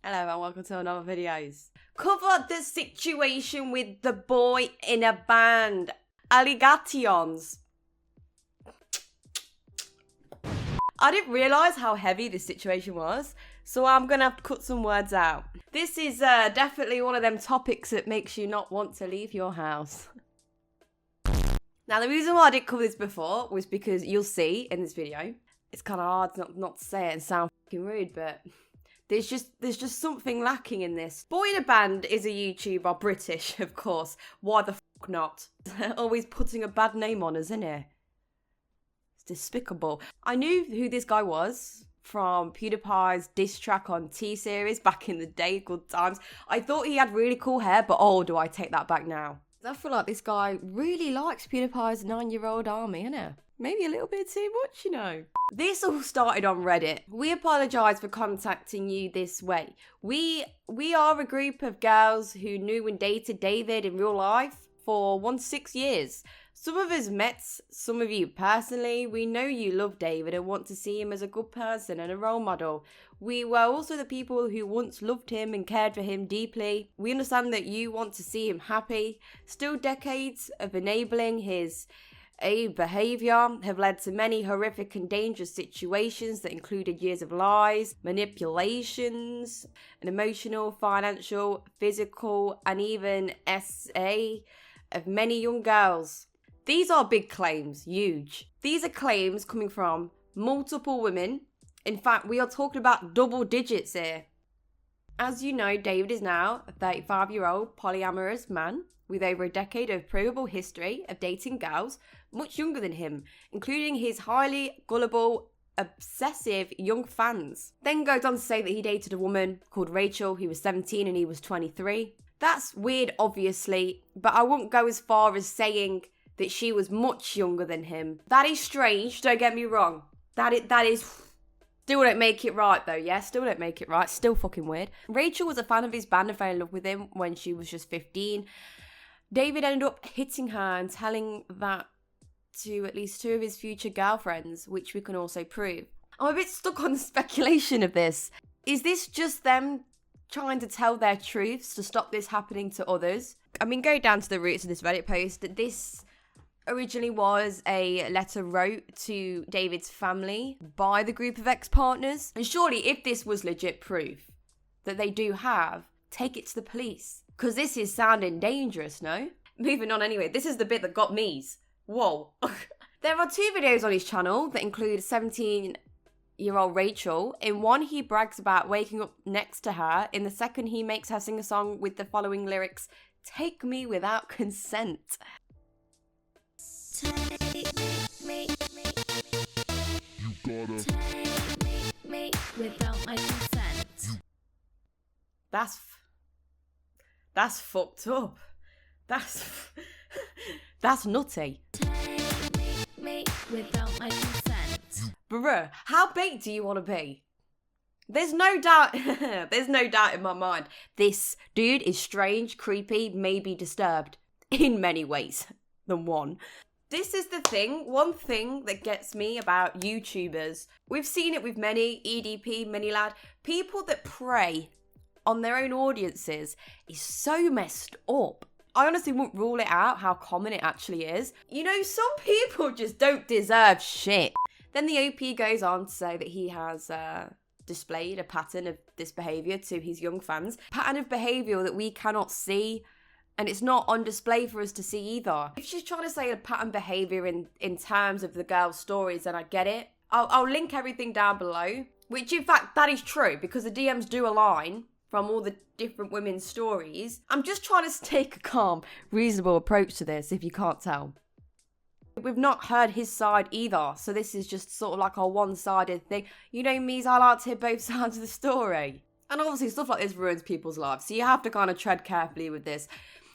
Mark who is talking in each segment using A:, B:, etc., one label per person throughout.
A: Hello and welcome to another videos. Cover the situation with the boy in a band. Allegations. I didn't realise how heavy this situation was, so I'm going to have to cut some words out. This is definitely one of them topics that makes you not want to leave your house. Now, the reason why I didn't cover this before was because you'll see in this video, it's kind of hard not to say it and sound fucking rude, but there's just something lacking in this. Boyinaband is a YouTuber, British, of course. Why the fuck not? Always putting a bad name on us, isn't it? It's despicable. I knew who this guy was from PewDiePie's diss track on T-Series back in the day, good times. I thought he had really cool hair, but oh, do I take that back now? I feel like this guy really likes PewDiePie's 9-year-old army, innit? Maybe a little bit too much, you know. This all started on Reddit. We apologise for contacting you this way. We are a group of girls who knew and dated David in real life for 1 to 6 years. Some of us met some of you personally. We know you love David and want to see him as a good person and a role model. We were also the people who once loved him and cared for him deeply. We understand that you want to see him happy. Still, decades of enabling his behaviour have led to many horrific and dangerous situations that included years of lies, manipulations, and emotional, financial, physical, and even SA of many young girls. These are big claims, huge. These are claims coming from multiple women. In fact, we are talking about double digits here. As you know, David is now a 35-year-old polyamorous man with over a decade of provable history of dating girls much younger than him, including his highly gullible, obsessive young fans. Then goes on to say that he dated a woman called Rachel who was 17 and he was 23. That's weird, obviously, but I won't go as far as saying that she was much younger than him. That is strange, don't get me wrong. That is... Still don't make it right though, yeah? Still don't make it right. Still fucking weird. Rachel was a fan of his band and fell in love with him when she was just 15. David ended up hitting her and telling that to at least 2 of his future girlfriends, which we can also prove. I'm a bit stuck on the speculation of this. Is this just them trying to tell their truths to stop this happening to others? I mean, go down to the roots of this Reddit post, that this originally was a letter wrote to David's family by the group of ex-partners. And surely if this was legit proof that they do have, take it to the police. Because this is sounding dangerous, no? Moving on anyway, this is the bit that got me's. Whoa. There are 2 videos on his channel that include 17-year-old Rachel. In one, he brags about waking up next to her. In the second, he makes her sing a song with the following lyrics: "Take me without consent."
B: Take me, you gotta take me without my consent.
A: That's fucked up. That's nutty.
B: Take me without my consent.
A: Bruh, how big do you want to be? There's no doubt in my mind. This dude is strange, creepy, maybe disturbed in many ways than one. This is the thing, one thing that gets me about YouTubers. We've seen it with many, EDP, many lad. People that prey on their own audiences is so messed up. I honestly won't rule it out how common it actually is. You know, some people just don't deserve shit. Then the OP goes on to say that he has displayed a pattern of this behaviour to his young fans. Pattern of behaviour that we cannot see. And it's not on display for us to see either. If she's trying to say a pattern behaviour in terms of the girl's stories, then I get it. I'll link everything down below. Which, in fact, that is true, because the DMs do align from all the different women's stories. I'm just trying to take a calm, reasonable approach to this, if you can't tell. We've not heard his side either, so this is just sort of like a one-sided thing. You know me, I like to hear both sides of the story. And obviously stuff like this ruins people's lives, so you have to kind of tread carefully with this.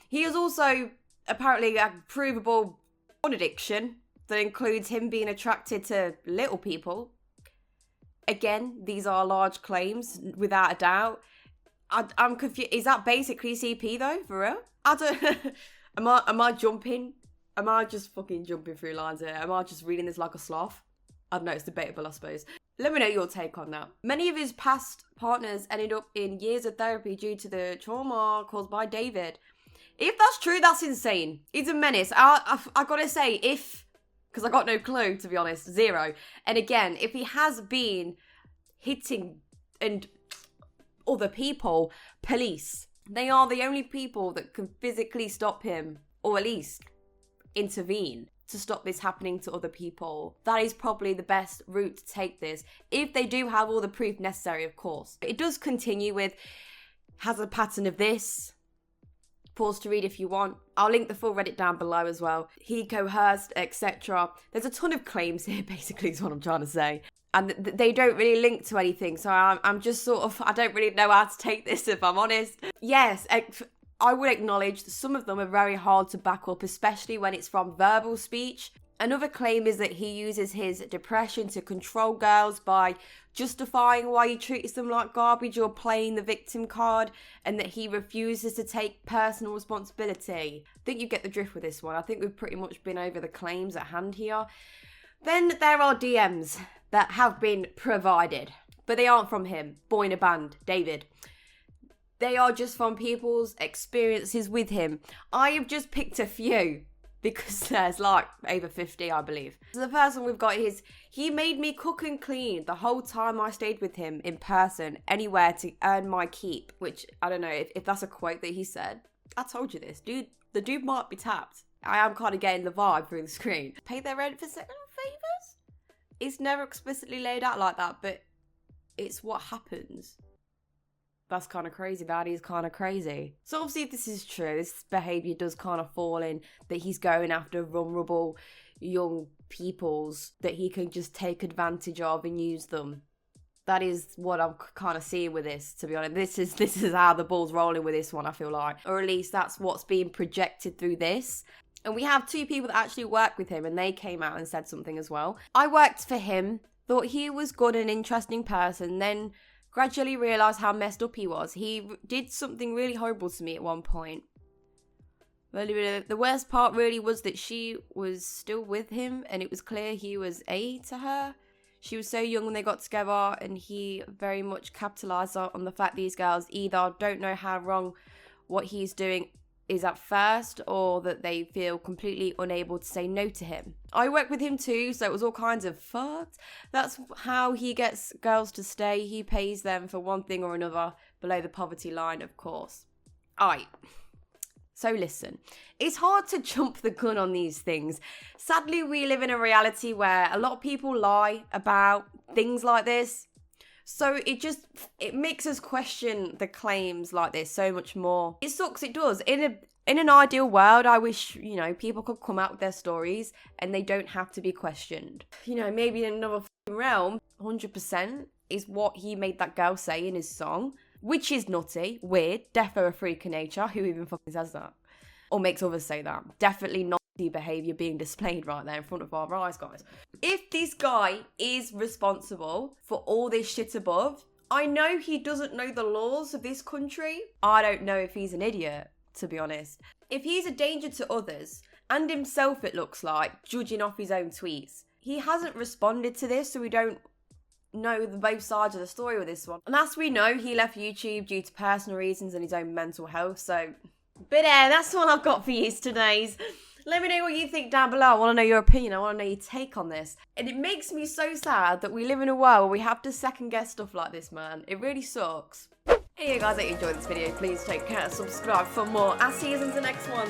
A: He is also apparently a provable porn addiction that includes him being attracted to little people. Again, these are large claims, without a doubt. I'm confused. Is that basically CP though, for real? I don't... Am I jumping? Am I just fucking jumping through lines here? Am I just reading this like a sloth? I don't know, it's debatable, I suppose. Let me know your take on that. Many of his past partners ended up in years of therapy due to the trauma caused by David. If that's true, that's insane. He's a menace. I gotta say, because I got no clue, to be honest, zero. And again, if he has been hitting and other people, police, they are the only people that can physically stop him, or at least intervene to stop this happening to other people. That is probably the best route to take this, if they do have all the proof necessary, of course. It does continue with, has a pattern of this. Pause to read if you want. I'll link the full Reddit down below as well. He coerced, etc. There's a ton of claims here, basically, is what I'm trying to say. And they don't really link to anything, so I'm just sort of, I don't really know how to take this, if I'm honest. Yes, I would acknowledge that some of them are very hard to back up, especially when it's from verbal speech. Another claim is that he uses his depression to control girls by justifying why he treats them like garbage or playing the victim card, and that he refuses to take personal responsibility. I think you get the drift with this one. I think we've pretty much been over the claims at hand here. Then there are DMs that have been provided, but they aren't from him. Boyinaband, David. They are just from people's experiences with him. I have just picked a few because there's like over 50, I believe. So the first one we've got is, he made me cook and clean the whole time I stayed with him in person, anywhere to earn my keep. Which, I don't know if that's a quote that he said. I told you this, dude. The dude might be tapped. I am kind of getting the vibe through the screen. Pay their rent for sexual favours? It's never explicitly laid out like that, but it's what happens. That's kind of crazy. That is kind of crazy. So obviously, if this is true, this behaviour does kind of fall in that he's going after vulnerable young peoples that he can just take advantage of and use them. That is what I'm kind of seeing with this, to be honest. This is how the ball's rolling with this one, I feel like. Or at least that's what's being projected through this. And we have two people that actually work with him, and they came out and said something as well. I worked for him, thought he was good and interesting person, then gradually realised how messed up he was. He did something really horrible to me at one point. The worst part really was that she was still with him, and it was clear he was A to her. She was so young when they got together, and he very much capitalised on the fact these girls either don't know how wrong what he's doing is at first, or that they feel completely unable to say no to him. I work with him too, so it was all kinds of fucked. That's how he gets girls to stay. He pays them for one thing or another below the poverty line, of course. Aight. So listen, it's hard to jump the gun on these things. Sadly, we live in a reality where a lot of people lie about things like this. So it makes us question the claims like this so much more. It sucks, it does. In an ideal world, I wish, people could come out with their stories and they don't have to be questioned. Maybe in another realm, 100% is what he made that girl say in his song, which is nutty, weird, defo a freak of nature. Who even fucking says that? Or makes others say that? Definitely not behaviour being displayed right there in front of our eyes, guys. If this guy is responsible for all this shit above, I know he doesn't know the laws of this country. I don't know if he's an idiot, to be honest. If he's a danger to others, and himself it looks like, judging off his own tweets, he hasn't responded to this, so we don't know the both sides of the story with this one. And as we know, he left YouTube due to personal reasons and his own mental health, so... But that's what I've got for you today. Let me know what you think down below. I want to know your opinion. I want to know your take on this. And it makes me so sad that we live in a world where we have to second guess stuff like this, man. It really sucks. Hey guys, I hope you enjoyed this video. Please take care, subscribe for more. I'll see you in the next one.